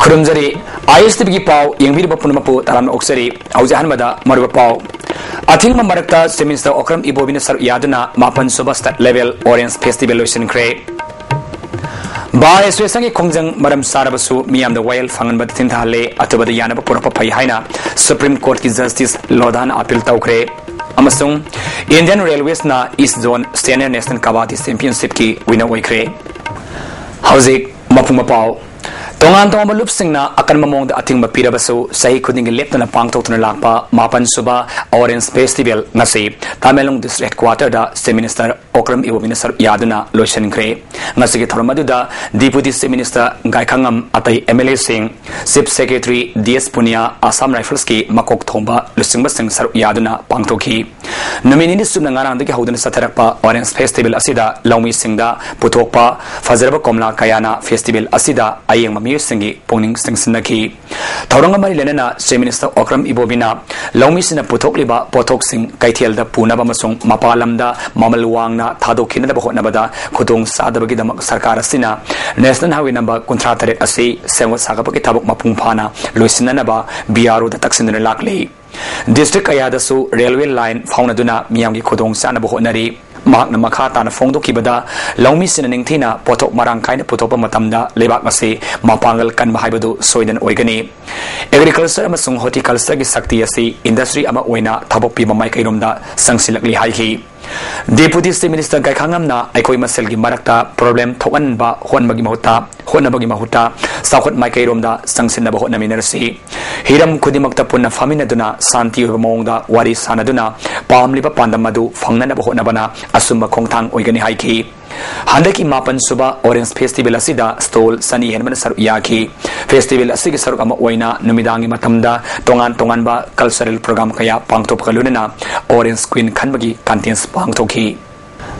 खुरुमजरी ISTV की पाव यंगबीर बपुनमपु ताराम ओक्सरी औजहान मदा मरुब पाव a thing मरकता semester Okram इबोबिन सर यादना मापन सुबस्त लेवल ऑरेंज फेस्टिवल लोशन क्रे बार एसोसिएशन की खोंजंग मरम सारबसु मियाम द वायल फंगन बद थिंथाले अतबद यानब पुरप फै हाइना सुप्रीम कोर्ट की जस्टिस लोधान अपील तौखरे अमसुंग इंडियन रेलवेज ना east zone senior national kabaddi championship की विनर ओइखरे हौजिक मफुम पाव तोंगान तोंगान लुपसिंगना अकन ममोंग अथिंग पीरबसु सही खुदिंग लेप्तना पांगथोक्तुना लाकपा मापन सुबा orange festival ngasi Tamenglong district headquarter दा चीफ मिनिस्टर ओक्रम इबोबिन सर यादना लोशनख्रे ngasi की थरम मदुदा डिप्यूटी चीफ मिनिस्टर गायखांगम अतई एमएलए सिंह chief secretary DS Puniya Assam rifles की मकोक थोंबा लुसिंग सिंह सर यादना पांगथोखी नमिनिनि सुबना ngarang दगी हौदन सथरकपा ऑरेंज फेस्टिवल असिदा लौमी सिंगदा पुथोकपा फजरब कोमला कयाना फेस्टिवल असिदा आयेंग मियुसिंगी पोनिंग सिंगसिनकी थौरंगमरि लेनना चीफ मिनिस्टर ओक्रम इबोबिना लौमिसिना पुथोकलिबा पोथोकसिंग कैथेलदा पुनबा मसुंग मपालमदा ममल वांगना थादोखिनदा होटनबदा खुदोंग सादबगी दमक सरकार असिना नेशनल हाईवे नंबर 53 असि सेंगो सागपकी थबक मपुंग फाना लोइसिननबा बीआरओ दा तक्सिनना लाकले डिस्ट्रिक्ट कयादसु रेलवे लाइन फाउनदुना मियामगी खुदोंग सानबा होटनरी महाकना मखा ताना फोंदोखिबदा लौमिसिना निंगथिना पोथोक मरांग कायना पुथोपा मतमदा लेबाक असे मापांगल कनबा हाइबदु सोइदन ओइगनी एग्रीकल्चर अमसुंग हॉर्टिकल्चर की शक्ति असे इंडस्ट्री अमा ओइना थबक पिबा माइकैरोमदा संगसिलकली हाइखि डिप्यूटी चीफ मिनिस्टर गायखांगमना अखोई मसेल की मरक्ता प्रॉब्लम थोकनबा होनबगी महुता साखोत माइकैरोमदा संगसिनबा होनमिनरसी हिरम खुदिमक्ता पुन्ना फामिनदुना शांति होबा मोंगदा वारी सानदुना पामलिबा पांदमदु फंगनबा होनबना असुंबा खोंगथांग ओइगनी हाइखि हंदकी मापन सुबा ऑरेंज फेस्टिवल असिदा स्टॉल सनी हेनमन सर याखी फेस्टिवल असिगी सर अमा ओइना नुमिदांगी मतमदा तोंगान तोंगानबा कल्चरल प्रोग्राम कया पांगथोपकलुनना ऑरेंज क्वीन खनबगी कंटेंस पांगथोखी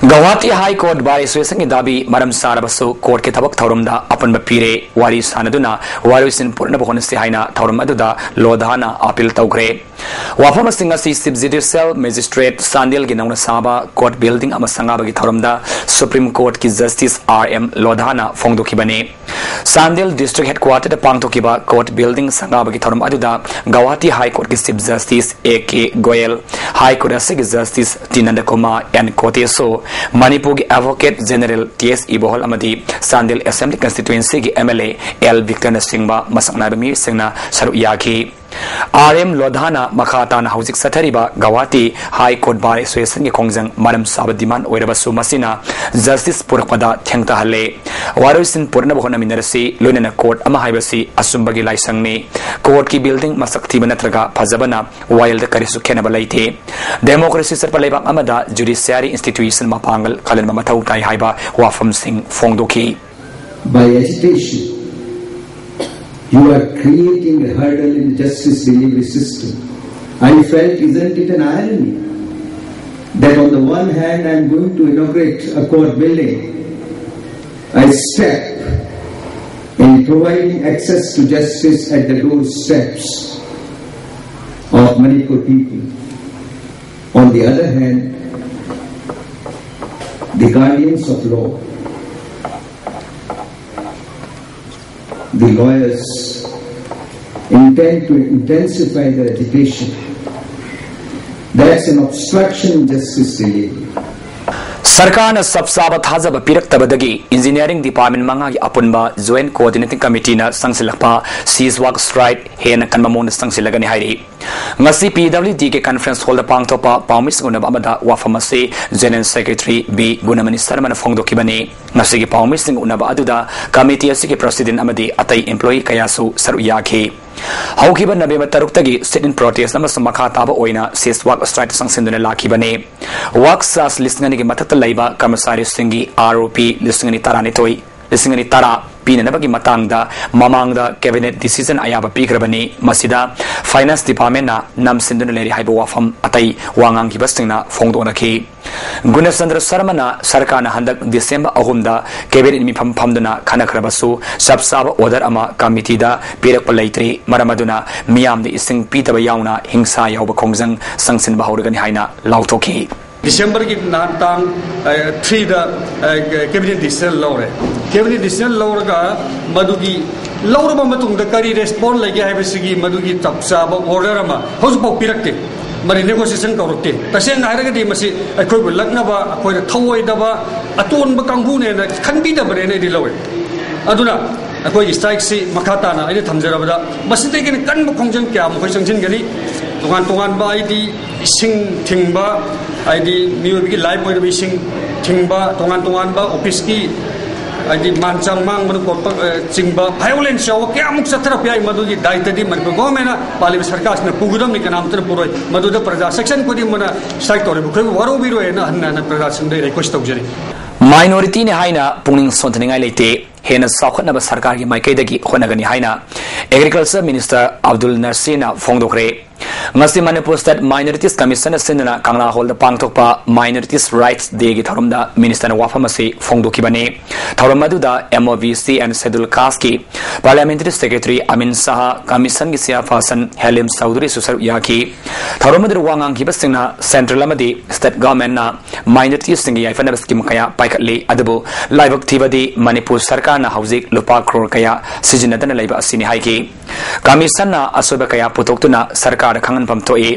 Guwahati high court bar association की दाबी मरम सारबसु कोर्ट के थबक थौरमदा अपन पीरे वारी सानदुना वारिसिन पूर्ण होनसे हाइना थौरम अदुदा लोधाना अपील तौखरे वाफम सिंह असि चीफ जुडिशियल मजिस्ट्रेट सांदेल की नौना साबा कोर्ट बिल्डिंग अमा संगाबगी थौरमदा सुप्रीम कोर्ट की जस्टिस आरएम लोधाना फोंदोखिबने सांदेल डिस्ट्रिक्ट हेडक्वार्टर दा पांगथोखिबा कोर्ट बिल्डिंग संगाबगी थौरम अदुदा गुवाहाटी हाई कोर्ट की chief justice A K. Goyal high court असि जस्टिस टिनंद कुमार एन कोटेसो मणिपुर की एडवोकेट जनरल टीएस इबोहल अमदी सांदेल असेंबली कंस्टिट्युएंसी की एमएलए एल विक्टर सिंह मसकनाबा मी सिंह सरुक याखी आरएम लोधाना मखाताना हौजिक सथरिबा Guwahati high court bar association की खोंजंग मरम साब डिमांड ओइरबसु मसिना जस्टिस पुरकपदा थेंगताहले वारोसिन पूर्ण होनमिनरसी लोइनना कोर्ट अमा हाइबसी असुंबगी लाइसंगनी कोर्ट की बिल्डिंग मसक थीब नत्रगा फजबना वायल द करिसु खेनबा लैथे डेमोक्रेसी सरपा लेबाक अमदा जुडिशियरी इंस्टीट्यूशन मपांगल खलन मथौ ताई हाइबा वाफम Singh फोंगदोखी by agitation you are creating a hurdle in the justice delivery system. I felt, isn't it an irony that on the one hand I am going to inaugurate a court building, I step in providing access to justice at the doorsteps of Manipur people. On the other hand, the guardians of law, the lawyers intend to intensify their agitation. That's an obstruction in justice delivery. सरकार ने सबसाब थाजब पिरक्तबदगी engineering department मंगा की अपुनबा joint coordinating committee ना संगसिलकपा seize work strike हेन कनममोन संगसिलगनी हाइरी ngasi PWD के कॉन्फ्रेंस हॉल द पांगथोपा पाउमिस गुनबा अमदा वाफम से general secretary B Gunamani Sharma फोंगदोखिबने ngasi की पाउमिस उनबा अदुदा कमिटी असि के प्रेसिडेंट अमदी अतई एम्प्लॉई कयासु सरू याखी हौखिबा नवेम्बर 3 तगी सिट इन प्रोटेस्ट अमस मखा ताबा ओइना सेस वर्क स्ट्राइक संगसिंदुना लाखिबने वर्क सास लिस्टंगनि के मथत लैबा कर्मचारी सिंगी आरओपी लिस्टंगनि तारानितोई लिस्टंगनि तारा पीनबगी मतंगदा ममांगदा कैबिनेट डिसीजन अयाबा पीग्रबनी मसिदा फाइनेंस डिपार्टमेंट ना नमसिंदुना लेरि हाइबा वाफम अतई वांगांग की बस्तिंगना फोंगदोनखी गुणचंद्र शर्मा सरकार ने हंदक दिसंबर 3 कैबिनेट मिफम फमदुना खनखरबसु सबसाब ऑर्डर अमा कमिटीदा पिरक लैत्रे मरमदुना मियाम दि इसिंग पीतब याउना हिंसा याउब खोंजंग संगसिन बहौरगनि हाइना लाउथोखी December ki tang 3 da cabinet decision lawre cabinet decision lawra madugi lawra matung da kari respond lagi haibasigi madugi tapsa ba order ama house pok pirakte mari negotiation korokte taseng hairaga di masi akoi bu lagna ba akoi da thawoi da ba aton ba kangbu ne na khanbi da bare ne di lawe aduna akoi strike si makata na ine thamjarabada masite ken kan bu khongjang kya mo khoi sangsin gani tongan ba id sing thingba id miyobi live boy bi sing thingba tongan ba office ki id manchang mang man ko chingba violence shaw kya muk satra pai madu ji daita di man ko mena pali sarkar na pugudam ni kanam tar puroi madu da praja section ko di mana strike tore bu khoi waro biro ena hanna praja sindai request tawjari minority ne haina pungning sonthningai leite hena saukhatnaba sarkar gi maikaidagi honagani haina agriculture minister Abdul Narsina phongdokre ngasi Manipur State Minorities Commission sinna kangla hol da pangthokpa minorities rights day gi tharumda minister na wafamasi phongdokibane tharum aduda MOVC and schedule caste ki parliamentary secretary Amin Saha commission gi chairperson Halim Chaudhary susar yaki tharum adur wangang ki basingna central amadi state government na minorities singi yaifana scheme kaya paikatli adubu laibak thibadi Manipur sarkar na hauzik lupa crore kaya sijinadana laiba asini haiki commission na asoba kaya putoktuna sarkar khangan pam toi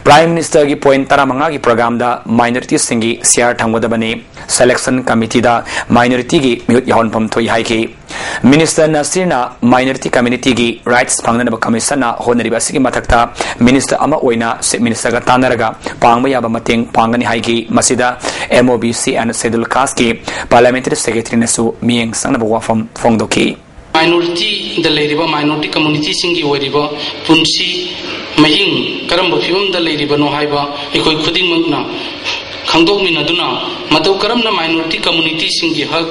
prime minister gi point taramanga gi program da minority singi share thangwadabani selection committee da minority gi mute yahon pam toi haiki minister Nasirna minority community gi rights phangnaba commission na honari basigi mathakta minister ama oina minister ga tanaraga pangba yaba mateng pangani haiki masida MOBC and schedule caste ki parliamentary secretary nasu mieng sangnaba wafam phongdoki minority the leriba minority community singi oiriba punsi mahing karamba fiwam da leriba no haiba ekoi khuding mangna khangdok mina duna madau karamna minority community singi hak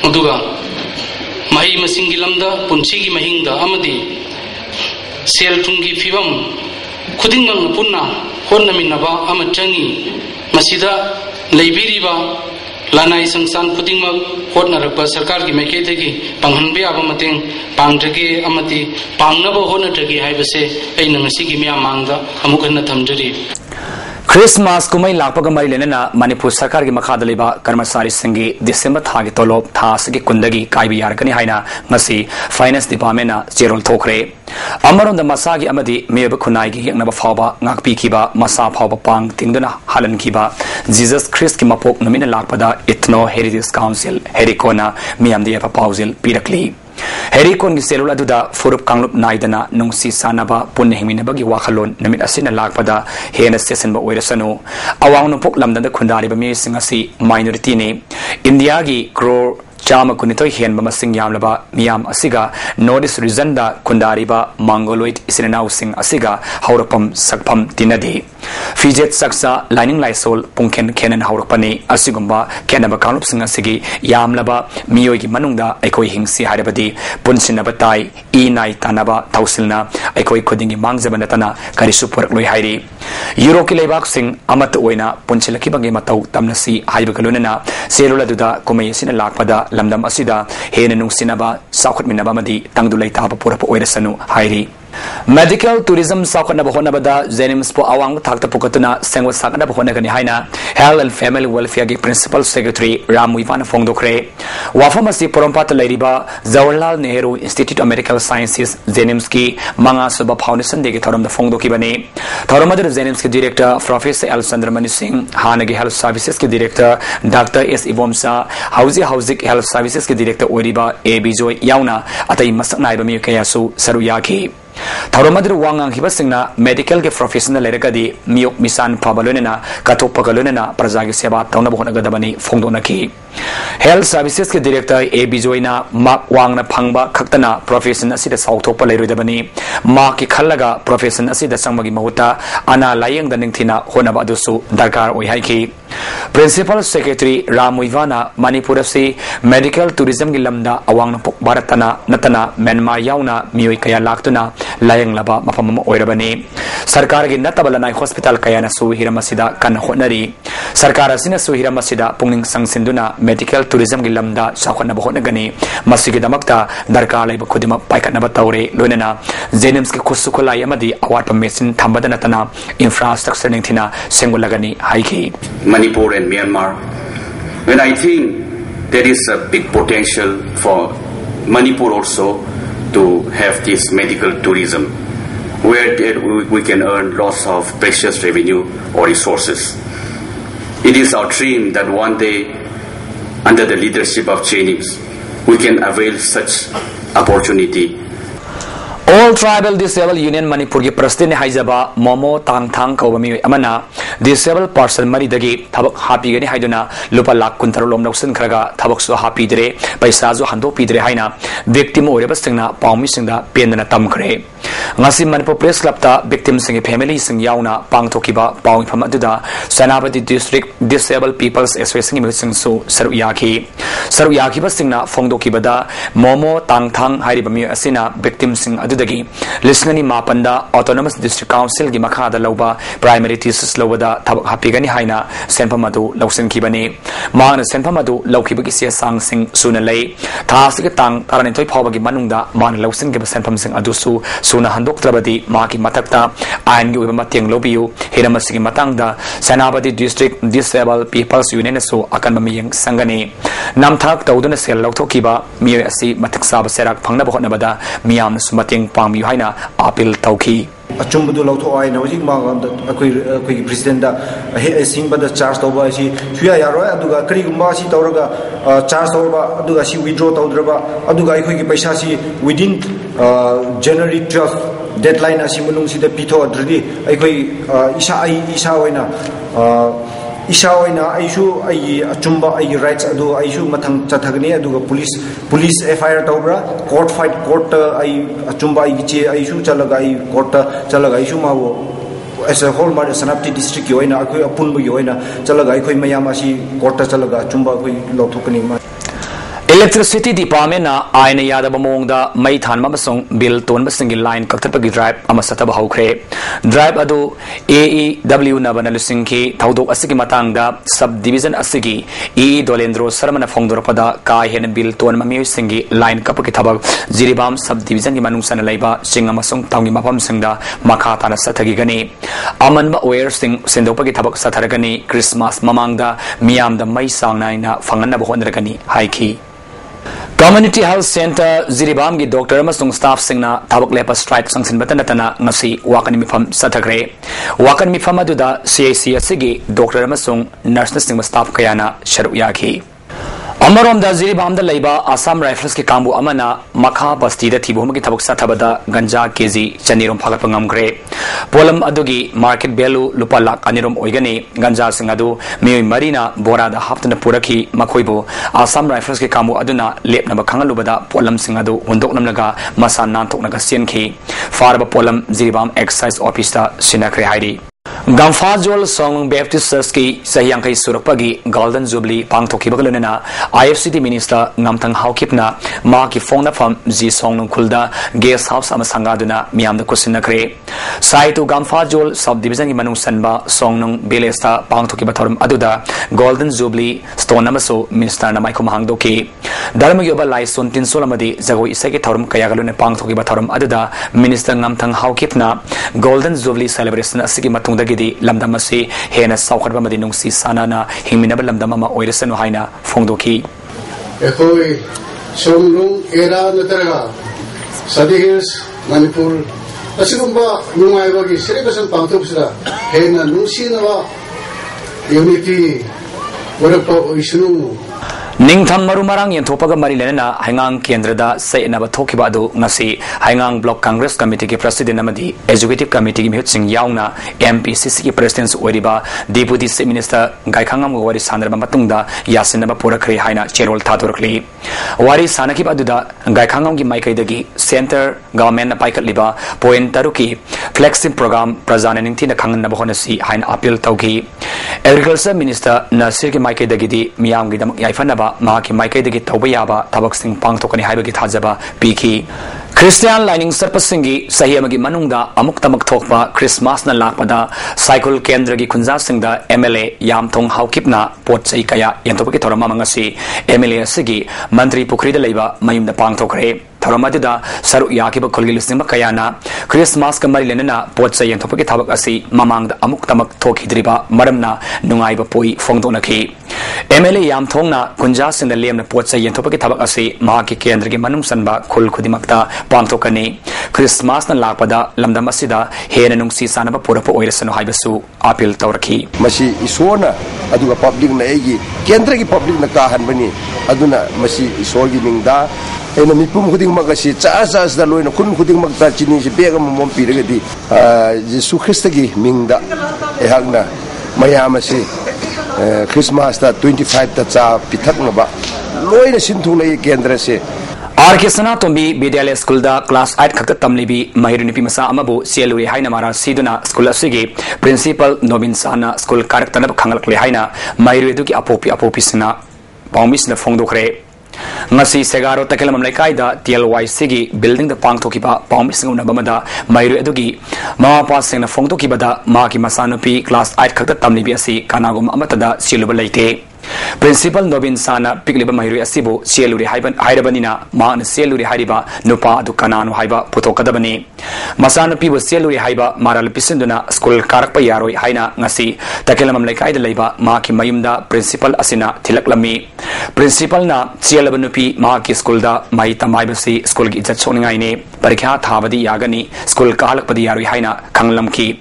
aduga mahi masingi lamda punsi gi mahinga amadi sel thungi fiwam khuding mangna punna honna minaba amachangi masida leibiriba lanai sangsan khudingmak hotnarapa sarkar gi maikethegi panghanbe aba mateng pangdage amati pangnaba honatagi haibase aina ngasigi miya mangda amukhanna thamjari Christmas kumai lakpaga mari lenana Manipur sarkar gi makha daliba karmasari singi December thagi tolop thasgi kundagi kaibi yarkani haina ngasi finance department na jerol thokre amaron da masagi amadi meba khunai gi yaknaba phawba ngakpi khiba masa phawba pang tingduna halan khiba Jesus Christ ki mapok nomina lakpada Ethno Heritage Council herikona miyamdi apa pauzil pirakli herikon gi selula duda furup kanglup naidana nungsi sanaba punne hingminaba gi wakhalon namit asina lakpada hena session ba oirasanu awang no pok lamda khundari ba mi singasi minority ne India gi crore chama kunitoi hen ba masing yamlaba miyam asiga notice reason da kundariba mongoloid isinau sing asiga haurapam sakpam tinadi fijet saksa lining laisol pungken kenan haurapani asigumba kenaba kanup sing asigi yamlaba miyoi gi manungda ekoi hingsi harabadi punsinaba tai e nai tanaba tausilna ekoi khodingi mangjabana tana karisu purak loi hairi euro ki lebak sing amat oina punchilaki bangi matau tamnasi haibagalunana selula duda komai sina lakpada lamdam asida hena nungsinaba saukhatminaba madi tangdulai taba pura po oirasanu hairi medical tourism saukhatnaba honabada Jenims po awang thakta pukatuna sengwa saknaba honagani haina health and family welfare gi principal secretary Ramuivan Phongdokre wafamasi porompata lairiba Jawaharlal Nehru Institute of Medical Sciences Jenims ki manga soba foundation de gi thoramda Phongdoki bane thoramadar Jenims ki director Professor L Chandramani Singh hanagi health services ki director Dr S Ibomsa housing health services ki director oriba AB Joy yauna atai masaknai bami kayasu saruyaki Thauromadir wangang hibasingna medical ke professional lerekadi miok misan pabalonena katok pagalonena prajagi seba tauna bohnagadabani phongdonaki health services ke director AB Joina mak wangna phangba khaktana profession asida sauthopa leirodabani ma ki khallaga profession asida sangmagi mahuta ana layeng da ningthina honaba adusu darkar oi haiki Principal Secretary Ramuivana Manipur si medical tourism gi lamda awang pok Bharatana natana Myanmar yauna mioi kaya laktuna layang laba mapam oirabani sarkar gi natabalanai hospital kaya na su hiramasida kan honari sarkar asina su hiramasida pungning sangsinduna medical tourism gi lamda sakhona bahona gani masigi damakta darkar lai khudima paikatna batawre loinana Zenems ki khusukulai amadi awat permission thambada natana infrastructure ningthina sengulagani haiki Manipur and Myanmar, when I think there is a big potential for Manipur also to have this medical tourism, where we can earn lots of precious revenue or resources. It is our dream that one day, under the leadership of Chinese, we can avail such opportunity. All Tribal Disabled Union Manipur ki President Haijaba Momo Tang Tang Kawami Amana Disabled Person Maridagi Tabak Happy Gani Haiduna Lupa Lak Kuntarolom Noxen Kraga Tabak So Happy Dre Paisazo Hando Pidre Haina Victim or Rebastina Palmi Singa Pianana Tamkre Ngasi Manipur Press Club ta victim sing family sing yauna Pang Tokiba Pang Pamaduda Sanabati District Disabled People's Association Sing So Saruyaki Basingna Fongdokibada Momo Tang Tang Hairibami Asina victim sing Dagi listening Mapanda Autonomous District Council gi Makada Loba Primary Thesis Lowada Tabak Hapigani Haina Senpamadu Lawsen Kibani Mana Senpamadu Lokibaki Sang Sing Sunalay Tasik Tang Taranitoi Pawagi Manunda Man Lawsen Gib Senpam Sing Adusu Suna Handok Trabadi Maki Matakta Angu Matiang Lobiu Hiramasigi Matangda Sanabadi District Disabled People's Union So Akanamiyang Sangani Namtak Tauduna Sel Lotokiba Miasi Mataksa Serak Pangnabonabada Miam Sumating Pam Yuhaina Apil Tauki. Achumbudu Lauto I know the President Singh the charge over she Yara Aduga Krigumasi Tauraga charge over Adugashi withdraw Taudraba Aduga Paisasi within January 12th deadline as Simunung the Pito Adri Ishaoina Aishu Achumba rights Adu Aishu Matang Chatagni Aduga police FIR Taubra court fight court Achumba Aishu Chalagai court Chalaga Ishu Mawo as a whole Sanapti district Yoina Apunbu Yoina Chalagai Mayamashi court Chalaga Chumba Lotokani. Electricity Department na Aina Yadabamong da May Than Mamasong Bill Ton Single Line Kakapagi Drive Amasataba Hokre Drive Adu AEW Nabanalusinki Taudo Asiki Matanga Subdivision Asigi Helendro Saramana Fongdoropada Kai Hen Bill Ton Mami Singi Line Kapakitabag Ziribam Subdivision Manungsan Laiba Singamasong Tangi Mapam Singda Makatana Satagigani Amanba Ware Sing Sendopagi Tabak Sataragani Christmas Mamangda Miam the May Sang Naina Fangana Bohondragani Haiki Community Health Center Ziribam gi doctor amasung staff singna tabak lepa strike sangsin batanatana ngasi wakan mifam satagre wakan mifam aduda CAC asigi doctor amasung nurse singma staff kayana sharu yaki Amarom da Ziribam da Laiba Assam Rifles ki kambu amana Makha Basti da Thibum ki tabak satabada ganja kg chanirom phagat pangam gre polam adugi market value lupa lak anirom oigani ganja singadu mi marina bora da haftana puraki makhoibo Assam Rifles ki kambu aduna lepna ba khangalubada polam singadu undok namlaga masan nan thoknaga sienki farba polam Ziribam exercise office ta sinakre hairi Gamfajol Song Baptist Church ki Sahyankai Surapagi Golden Jubilee Pangthoki Bagalunena IFCT Minister Namtang Haukipna Ma ki Phone from Ji Song Kulda Guest House Amasangaduna Miam the Kusinakre Saitu Gamfajol Subdivision Manung Sanba Song Nung Belesta Pangthoki Batorum Aduda Golden Jubilee Stone Namaso Minister Namaikum Hangdoki Dharmayoba Lai Suntin Solamadi Zago Isaki Torum Kayagalune Pangthoki Batorum Aduda Minister Namtang Haukipna Golden Jubilee Celebration Asiki Matung Gidi Lamdamasi Hena Saukar Madi Nungsi Sanana Himinaba Lamdama Oirasano Haina Fongdoki Ekoi Songlung Era Nataraga Sadi Hills Manipur Asigumba Numaibagi Celebration Pangtopsra Hena Nusinawa Unity Warapo Ishnu Ningtham marumarang yenthoppaga mari lenana Hangang Kendrada sainaba thokiba adu ngasi Hangang Block Congress Committee ki President amadi Executive Committee ki mihut sing yauna MPCC ki President oiriba Deputy Chief Minister Gaikhangam wari sandarba matungda yasinaba porakri haina cherol thatorkli wari sanaki aduda Gaikhangam ki maikaidagi Center Government na paikatliba point taruki flagship program Prajana ningthina khangnaba honasi haina appeal tauki Agriculture Minister Nasir ki maikaidagi di miyam gi damak yaifanaba Maki Maikai de Tobayaba, Tabaxing Pang Tokani Hibaki Tajaba, Piki. Christian Lining Serpasingi, Sahiamagi Manunda, Amuk Tamak Tokpa, Christmas na Lakpada, Cycle Kendragi Kunza Singda, MLA, Yam Tong Haukipna, Port Saikaya, Yantopaki Toramamangasi, MLA Sigi, Mantri Pukrida Leba, Mayum the Pang Tokre. Tharamadida Saru Yakiba Kolgilisima Kayana Christmas Kamari Lenana Port Say and Topaki Tabak Asi Mamang the Amuk Tamak Toki Driba Maramna Nungaiba Poi Fongdonaki MLA Yam Tongna Kunjas in the Lem Port Say and Topaki Tabak Asi Maki Kendrigi Manum Sanba Kul Kudimakta Pantokani Christmas na Lapada Lamdamasida Henanung Si Sanaba Purapo Oirasano Hibasu Apil Tauraki Masi Isona Aduga Public Naegi Kendrigi Public Nakahan Bani Aduna Masi Isorgi Mingda ena mipum khuding magasi chas da loina kun khuding magta chini si bega mom piragadi Jesu Christ gi mingda ehagna mayamasi Christmas ta 25 ta cha pithakna ba loina sinthung nei kendra se RK Sanatombi Bidyalaya School da class 8 khakta tamlibi mahirunipi masa amabu seluri haina mara siduna school asigi principal Nobin Sana school karaktanab khangalakle haina mahiru edu ki apopi sina paumis na fongdokre ngasi segaro takelam laikaida TLYC gi building the pangthokiba paumising unabamada mairu edugi mama pasing na fongtokibada ma ki masanupi class 8 khakta tamlibi asi kanagum amatada siluba laite Principal Nobin Sana Pigliba Mahiri Asibu Sieluri Haidabanina Man Sieluri Haiba Nupa Dukanano Haiba Putokadabani Masana Pibu Sieluri Haiba Maral Pisinduna School Karakpa Yaroi Haina Ngasi Takelam Laikai Laiba Maki Mayumda Principal Asina Tilaklami Principal na Sielabanupi Maki School da Maita Maibasi School Gitsoningaine Parikha Thavadi Yagani School Kalakpadi Yaroi Haina Kanglamki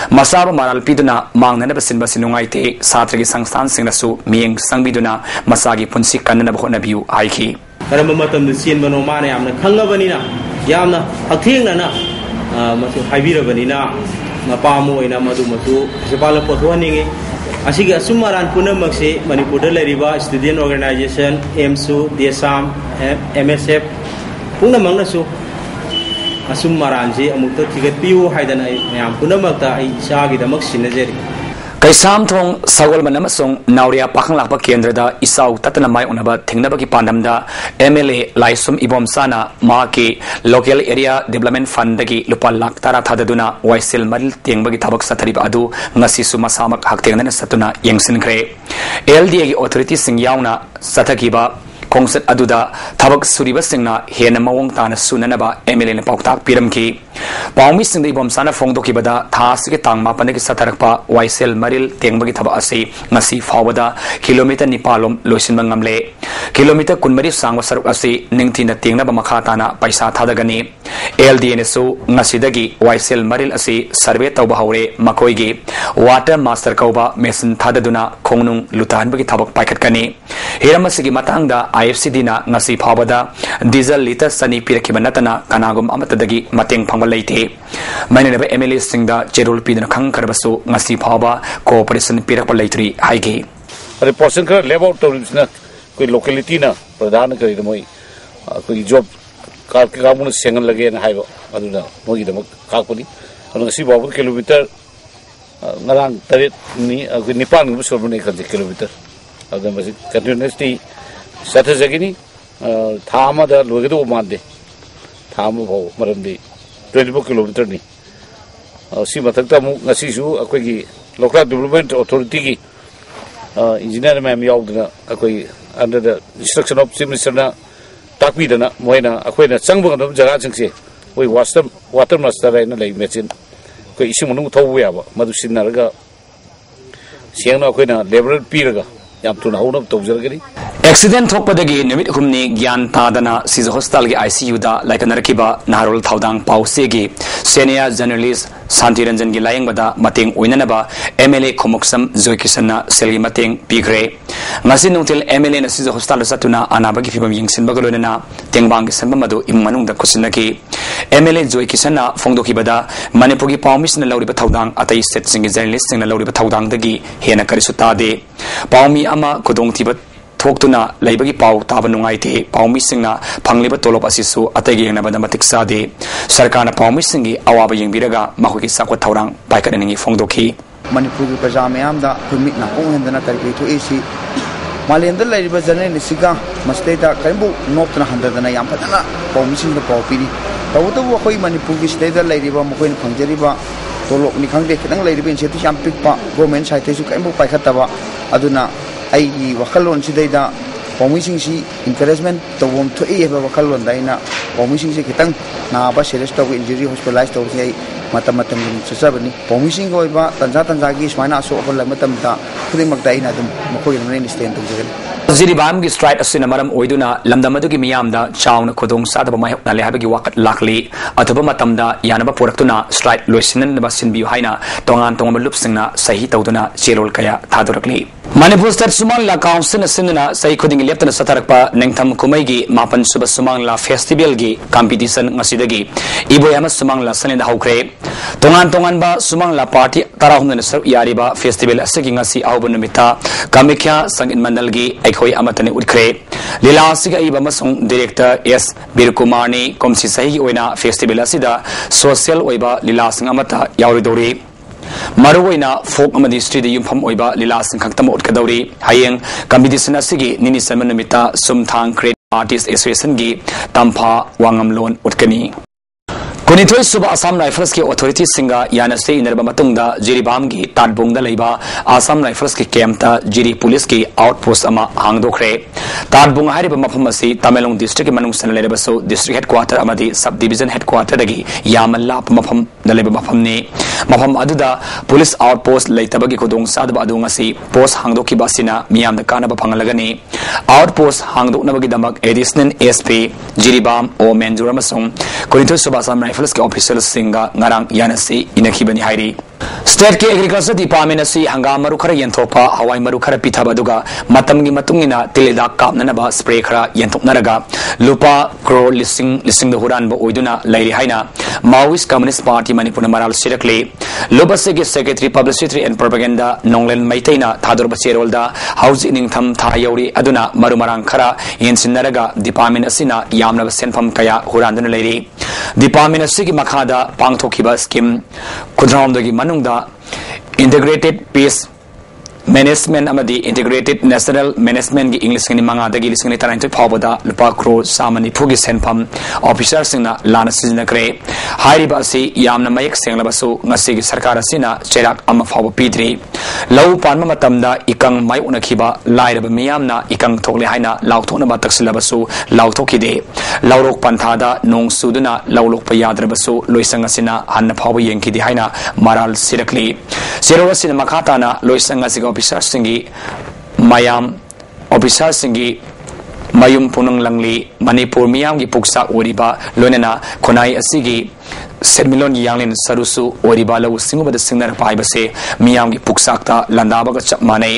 Masaba Maral Piduna Mang Nebasin Basinungaite Satrigi Sangstan Singnasu Ming Sangbiduna Masagi Punsi Kanana Bonabiu Aiki. Karamatam the Sien Banomani am the Kangavanina Yamna Atingana Masu Habira Vanina Napamu in Amadumatu Zabala Potwani Asiga Sumaran Punamaxi Manipur Riva Student Organization MSU DSAM MSF Punamangasu Asumaranji Amuta Ticket Piu Haidana Yam Punamata Shagi the Maxinazeri Kaisam Thong Sagol Manamasong Nauria Pakang Lapa Kendrada Isau Tatanamai Unaba Tingnabaki Pandamda MLA Laisum Ibom Sana Maki Local Area Development Fund Dagi Lupa Laktara Thadaduna Waisil Maril Tingbagi Tabak Satarib Adu Ngasisu Masamak Haktingana Satuna Yangsin Kre LDA Authority Sing Yauna Satakiba Kongset Aduda Tabak Suriba Singna Hena Mawong Tana Sunanaba MLA Pautak Piramki Paumi Sing the Ibom Sana Fongdokibada Tasiki Tang Mapanaki Satarakpa Waisel Maril Tengbagi Taba Asi Ngasi Fawada Kilometer Nipalom Losin Mangamle Kilometer Kunmari Sangwa Saruk Asi Ningtina Tingna Bamakatana Paisa Thadagani LDNSU Ngasidagi Waisel Maril Asi Survey Taubahaure Makoigi Water Master Kauba Mason Thadaduna Kongnung Lutan Bagi Tabak Paikatkani Hiramasigi Matanga IFCD na ngasi phawada diesel liter sani pirakibanatana kanagum amatadagi mateng phangba leite maineba MLA singda cherol pidna khang karbasu ngasi phawba cooperation pirakpa leitri haigi reportion kar level tourism na koi locality na pradhan kari moi koi job kar ke kamun sengal lage na haiba aduna mogi damak kakpani ngasi babu kilometer ngarang tarit ni nipan ngu sorbune kan kilometer adha masi continuously Saturday, Thama the Lugado Mande, Thama Marandi, 24 kilometers. Simatakamu, Nasisu, Aquagi, Local Development Authority, Engineer Mam Yogna, Aquagi, under the instruction of Simisana, Takvidana, Moena, Aquena, Sangbo, Jarajansi, we watched them, water master and like medicine, Quishimunu Towiaba, Madusinaga, Siena Aquena, Liberal Piraga. yam tuna honam tawjargani accident thokpadagi numit humni gyan tadana siza hospital gi ICU da laikanarkiba naharol thaudang pausegi senior journalist Santi Ranjan gi layang bada mateng oinanaba MLA khomoksam joikisana selgi mateng pigre ngasi nungtil MLA na siza hospital satuna anabagi fibam yingsin bagalonana tengbang sanba madu immanung da kusinaki MLA joikisana fongdoki bada Manipur gi pawmis na lawriba thaudang atai set singi journalist sing na lawriba thaudang dagi hena karisutade pawmi ama kodong tibat थोक्तुना लैबगी पाव ताब नुंगाइते पावमी सिंगना फंगलिबा तोलोप असिसु अतैगी यंगनाबदा मतिक सादे सरकारना पावमी सिंगी अवाब यंगबिरगा मखुगी साको थौरांग बाइकरनिंगी फोंगदोखी मणिपुर की प्रजा मयामदा खुमिना पोंहंदना करबी तो AC मालेंद लैरिबा जर्नलिस्टगा मस्तेदा करिबु नोक्तना हंददना याम फदना पावमी सिंग पाव पिरी तवतबु अखोई मणिपुर की स्टेदा लैरिबा मखोइन फंगजरिबा तोलोप नि खंगदे खितंग लैरिबा इनसेटिव याम पिकपा गवर्नमेंट साइटेसु करिबु पाइखतबा अदुना आई वखलोन सिदैदा पौमिसिंगसी इनकरेजमेंट तवम थोई हेबा वखलोन दाइना पौमिसिंगसे खितंग नाबा सीरियस तव इंजरी हॉस्पिटलाइज तवसे मतम मतम ससबनी पौमिसिंग ओइबा तंजा तंजागी स्माइना असो अबल मतमता खुदिमक दाइना दम मखोय नने स्टैंड तवजगन जिरिबाम की स्ट्राइक असुना मरम ओइदुना लमदमदुगी मियामदा चाउन खुदोंग सादब मायहना लेहाबगी वाकत लाखली अथबा मतमदा यानबा पोरक्तुना स्ट्राइक लोइसिननबा सिनबियु हाइना तोंगान तोंगम लुपसिंगना सही तौदुना चेलोल कया थादुरकली मणिपुर स्टेट सुमांगला काउंसिल सिनना सही खुदिंग लेप्तना सतरकपा नेंगथम कुमैगी मापन सुबा सुमांगला फेस्टिवल गी कंपटीशन ngasiदगी इबोयामा सुमांगला सनेदा हौख्रे तोंगान तोंगानबा सुमांगला पार्टी तराहुमना सर यारिबा फेस्टिवल असगी ngasi आहबन नुमिता कामिख्या संगीत मंडलगी अखोई अमतने उठख्रे लीला असिगा इबा मसों डायरेक्टर एस बीरकुमारनी कोमसी सही ओइना फेस्टिवल असिदा सोशल ओइबा लीला सिंग अमता यावरिदोरी मरुवैना फोक अमदी स्ट्रीट युमफम ओइबा लीला सिंग खक्तम उठकदौरी हायेंग कंपटीशन असिगी निनि सनमन नुमिता सुमथांग क्रेट आर्टिस्ट एसोसिएशन गी तंफा वांगमलोन उठकनी कुनिथोई सुबह असम राइफल्स के अथॉरिटी सिंगा यानसे इनरबा मतुंगदा जिरीबाम की ताडबोंगदा लेबा असम राइफल्स के कैंपता जिरी पुलिस की आउटपोस्ट अमा हांगदोखरे ताडबोंग हारिबा मफम असि तमेलोंग डिस्ट्रिक्ट के मनुंग सन लेबसो डिस्ट्रिक्ट हेडक्वार्टर अमदी सब डिवीजन हेडक्वार्टर दगी यामल्लाप मफम दलेबा मफमने मफम अदुदा पुलिस आउटपोस्ट लेतबगी खुदोंग सादबा अदुंग असि पोस्ट हांगदोकी बासिना मियामदा कानबा फंगलगने आउटपोस्ट हांगदोकनबगी दमक एडिशनल एसपी जिरीबाम ओ मेंजुर अमसोंग कुनिथोई सुबह असम राइफल्स के ऑफिसर सिंगा ngarang yanasi inakibani hairi state के एग्रीकल्चर डिपार्टमेंट असि हंगाम मरु खरा यंथोपा हवाई मरु खरा पिथाब अदुगा मतमगी मतुंगिना तिलेदा कापननबा स्प्रे खरा यंथोकनरगा लुपा करोड़ लिसिंग हुरान बो ओइदुना लैरि हाइना माओइस्ट कम्युनिस्ट पार्टी मणिपुर मराल सिरकले लोबसे के सेक्रेटरी पब्लिसिटी एंड प्रोपेगेंडा नोंगलेन मैतैना थादोर बचेरोलदा हाउस निंगथम था यौरी अदुना मरु मरांग खरा यंसिनरगा डिपार्टमेंट असिना यामनब सेनफम कया हुरानदुना लैरि डिपार्टमेंट असि की मखादा पांगथोखिबा स्कीम खुद्रामदगी मनुंगदा इंटीग्रेटेड पीस मैनेजमेंट अमदी इंटीग्रेटेड नेशनल मैनेजमेंट की इंग्लिश नि मंगादगी लिसिंग तराइंथ फावबदा लुपा क्रो सामनि फुगी सेनफम ऑफिसर सिंगना लाना सिजनकरे हारिबा असि यामना मयक सेंगलबसु ngasi सरकार असिना चेराक अम फाव पीद्री लौ पानम मतमदा इकंग माय उनखिबा लाइरब मियामना इकंग थोकले हाइना लाउथोनबा तक्सिलबसु लाउथोखिदे लौरोक पंथादा नोंग सुदुना लौलोक पयाद्रबसु लोइसंग असिना हन्न फाव यंकिदि हाइना माराल सिरकली सेरो असिना मखाताना लोइसंग असिगा ऑफिसर सिंगी मायाम ऑफिसर सिंगी मायुम पुनंग लंगली मणिपुर मियाम की पुक्सा ओरिबा लोनेना खुनाई असिगी सेडमिलोन की यांगलिन सरुसु ओरिबा लौ सिंगुबद सिंगनर पाइबसे मियाम की पुक्साक्ता लंदाबग चप माने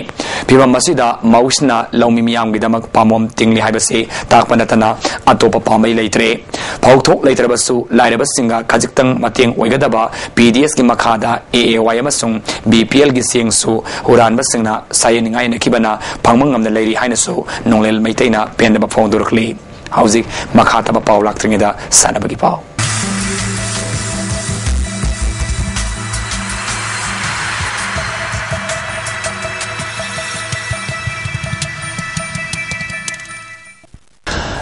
फिबम मसिदा मौसना लौमी मियाम की दमक पामोम तिंगली हाइबसे ताकपनतना अतोप पामै लेत्रे फौथोक लेत्रबसु लाइरबस सिंगा खजिक्तंग मतेंग ओइगदबा पीडीएस की मखादा एएवाई अमसुंग बीपीएल की सिंगसु हुरानबा सिंगना सायनिंगाय नखिबना फंगमंगमना लेरि हाइनसु नोंलेल मैतैना पेनदबा फोंदुरखली हाउजिक मखातबा पाव लाक्त्रिंगदा सानबगी पाव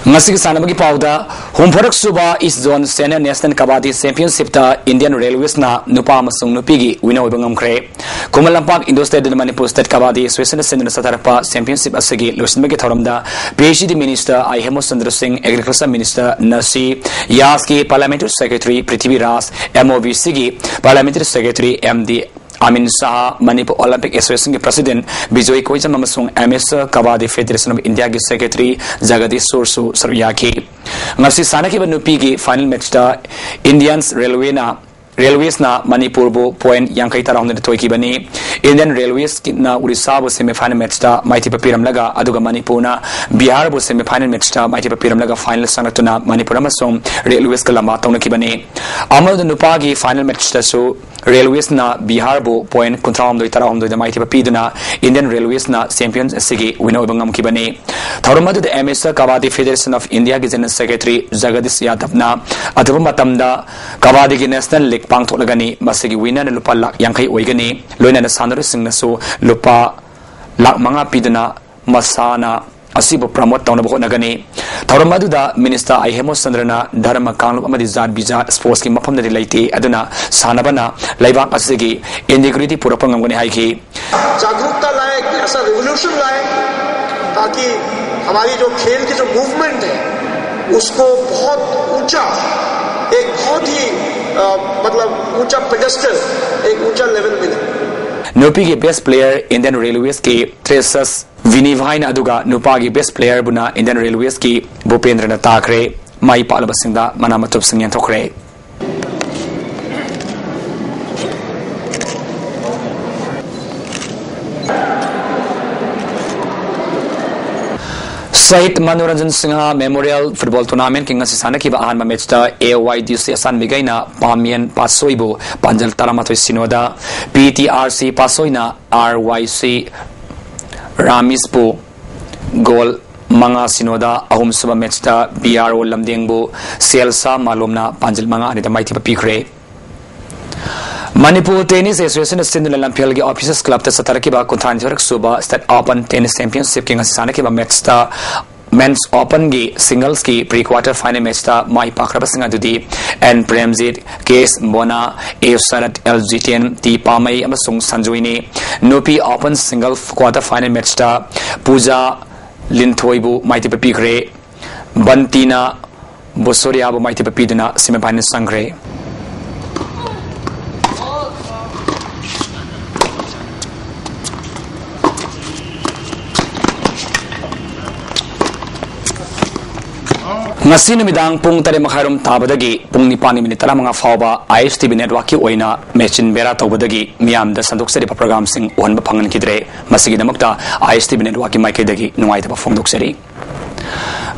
ngasi sanabagi pauda homforak suba is zone senior national kabaddi championship ta Indian Railways na nupa amasung nupigi winner oibangam khre kumalampak Indo-State Manipur State Kabaddi Association senduna satarpa championship asagi losinbagi thoramda PhD Minister I Hemochandra Singh Agriculture Minister Nasi Yas ki Parliamentary Secretary Prithvi Raj MOVC ki Parliamentary Secretary MD Amin Shah, Manipur Olympic Association के President Bijoy Koijam amasung MS Kabaddi Federation of India के Secretary Jagadish Sursu Saryaki ngasi sana ki nupi ki final match ta Indians Railways na Manipur bo point yang kai tarang de toy ki bani Indian Railways na Odisha bo semi final match ta maiti papiram laga aduga Manipur na Bihar bo semi final match ta maiti papiram laga final sanatuna Manipur amasung Railways ka lamba tawna ki bani amal de nupa ki final match ta so Railways na Bihar bo point kontram doi tarang doi maiti papiduna Indian Railways na champions sigi winner obangam ki bani thaurama de MS Kabaddi Federation of India ki General Secretary Jagadish Yadav na atuba matamda Kabaddi ki National League pang tholagani masigi winner na lupa lak yangkai oigani loina na sanaro singna so lupa lak manga pidana masana asibo promote tawna bo nagani thaurama da minister Ahemo Sandrana dharma kanglup amadi zat bija sports ki mafam de laite aduna sanabana laibak asigi integrity purapangam gani haiki जागरूकता लाए ऐसा revolution लाए ताकि हमारी जो खेल की जो मूवमेंट है उसको बहुत ऊंचा एक बहुत ही मतलब ऊंचा पेडेस्टल एक ऊंचा लेवल मिले Nupi की बेस्ट प्लेयर इंडियन रेलवेज के ट्रेसस विनिभाइन अदुगा नुपा की बेस्ट प्लेयर बुना इंडियन रेलवेज की भूपेंद्र न ताकरे माई पाल बसिंदा मना मतुब Singh थोखरे Sahit Manoranjan Singha Memorial Football Tournament King Asisana Kiba Anma Matchta AYDC Asan Migaina Pamian Pasoibo Panjal Talamato Sinoda PTRC Pasoina RYC Ramispo Goal Manga Sinoda Ahum Suba Matchta BRO Lamdengbo Selsa Malumna Panjal Manga Anita Mighty Papikre Manipur Tennis Association Sindhu Lampial के Officers Club ते सतारा के बाद कुंठांजरक सुबह State Open Tennis Championship के ngasisana के बाद match था Men's Open के Singles की Pre-Quarter Final मैच था माही पाखरा बसिंगा दुदी N Premjit Case Bona A Sarat LGTN T Pamai अमसुंग संजुइनी Nupi Open Single Quarter Final match था Puja Linthoibu माइटी पे पीखरे Bantina Bosoria बो माइटी पे पीदना Semi-Final संग्रे ngasi numidang pung tare makharum tabadagi pung nipani minit talamanga fawba ISTV network ki oina mechin bera tawbadagi miyam da sanduk sari program sing on ba phangan kidre masigi namakta ISTV network ki maike dagi nungai ta phongduk sari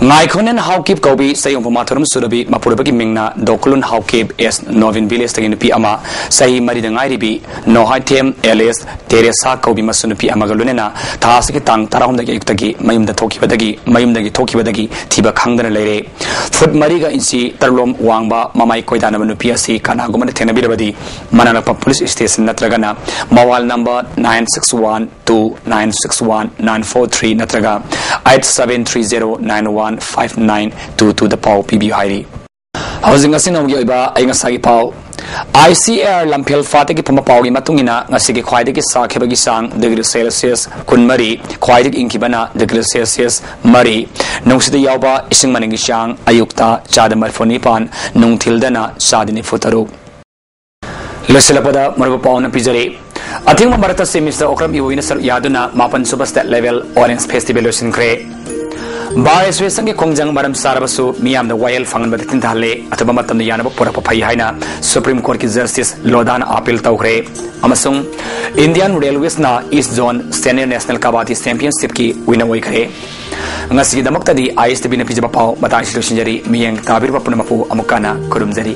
ngai khonen hawkip kobi sayong pamathrum surabi mapurabagi mingna dokulun hawkip es novin village tagi nupi ama sahi mari da ngai ribi no hatem ls teresa kobi masunupi ama galunena thasiki tang tarahum dagi ektagi mayum da thokibadagi thiba khangdana leire foot mari ga insi tarlom wangba mamai koidana nupi asi kana gumana thenabirabadi manalapa police station natragana mobile number 9612961943 natraga 8730915922 the Pau PB Hairi. Housing a sinong yoba, a sagi Pau. ICR Lampiel Fataki Pumapau Matungina, Nasiki Quidiki Sakibagisang, degree Celsius, Kunmari, Quidik Inkibana, degree Celsius, Mari, Nungsidi Yauba, Isingmaningisang, Ayukta, Chadamar Fonipan, Nung Tildana, Sadini Futaru. Leselapada, Marapau Pizari. I think Marata Semester Okram Iwinasar Yaduna, Mapan Super State Level, Orange Festival in Cray. Bar Association के कोंजंग मरम सारबसु मियाम the vial फंगन बदतिन थाले अथवा मतम यानब पुरप फई हाइना supreme court की जस्टिस लोदान अपील तौखरे अमसुंग इंडियन रेलवेज ना east zone senior national kabaddi championship की विनर ओइखरे ngasi damak tadi ISTV na pijaba pau batai silusinjari miyang tabir pa punamapu amukana kurumjari